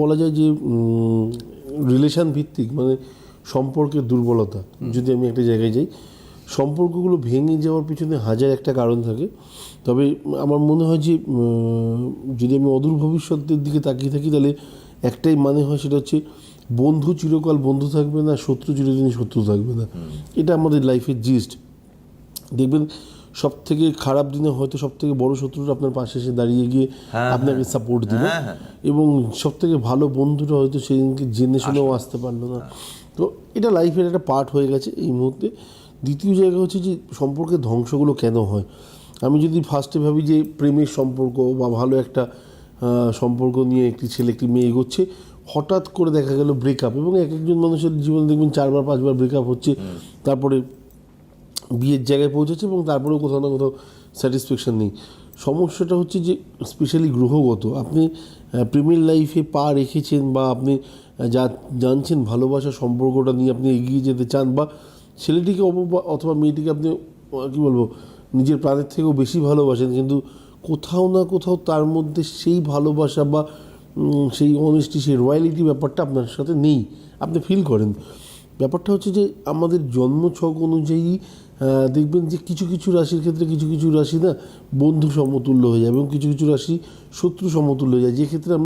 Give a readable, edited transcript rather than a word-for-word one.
বলা যায় যে রিলেশন ভিত্তিক মানে সম্পর্কের দুর্বলতা, যদি আমি একটা জায়গায় যাই, সম্পর্কগুলো ভেঙে যাওয়ার পিছনে হাজার একটা কারণ থাকে। তবে আমার মনে হয় যে যদি আমি অদূর ভবিষ্যতের দিকে তাকিয়ে থাকি, তাহলে একটাই মানে হয়, সেটা হচ্ছে বন্ধু চিরকাল বন্ধু থাকবে না, শত্রু চিরদিনই শত্রু থাকবে না। এটা আমাদের লাইফের জিস্ট। দেখবেন সব থেকে খারাপ দিনে হয়তো সব থেকে বড় শত্রুটা আপনার পাশে এসে দাঁড়িয়ে গিয়ে আপনাকে সাপোর্ট দিবে, এবং সব থেকে ভালো বন্ধুটা হয়তো সেদিনকে জেনে শুনেও আসতে পারলো না। তো এটা লাইফের একটা পার্ট হয়ে গেছে এই মুহূর্তে। দ্বিতীয় জায়গা হচ্ছে যে সম্পর্কের ধ্বংসগুলো কেন হয়। আমি যদি ফার্স্টে ভাবি যে প্রেমের সম্পর্ক বা ভালো একটা সম্পর্ক নিয়ে একটি ছেলে একটি মেয়ে এগোচ্ছে, হঠাৎ করে দেখা গেল ব্রেকআপ, এবং এক একজন মানুষের জীবনে দেখবেন 4বার 5বার ব্রেকআপ হচ্ছে, তারপরে বিয়ের জায়গায় পৌঁছেছে এবং তারপরেও কোথাও না কোথাও স্যাটিসফ্যাকশান নেই। সমস্যাটা হচ্ছে যে স্পেশালি গ্রহগত। আপনি প্রেমের লাইফে পা রেখেছেন, বা আপনি যা জানছেন ভালোবাসার সম্পর্কটা নিয়ে আপনি এগিয়ে যেতে চান, বা ছেলেটিকে অথবা মেয়েটিকে আপনি কী বলবো নিজের প্রাণের থেকেও বেশি ভালোবাসেন, কিন্তু কোথাও না কোথাও তার মধ্যে সেই ভালোবাসা বা সেই অনেস্টি, সেই রয়্যালিটি ব্যাপারটা আপনার সাথে নেই, আপনি ফিল করেন। ব্যাপারটা হচ্ছে যে আমাদের জন্মছক অনুযায়ী দেখবেন যে কিছু কিছু রাশির ক্ষেত্রে কিছু কিছু রাশি না বন্ধু সমতুল্য হয়ে যায়, এবং কিছু কিছু রাশি শত্রু সমতুল্য হয়ে যায়, যে ক্ষেত্রে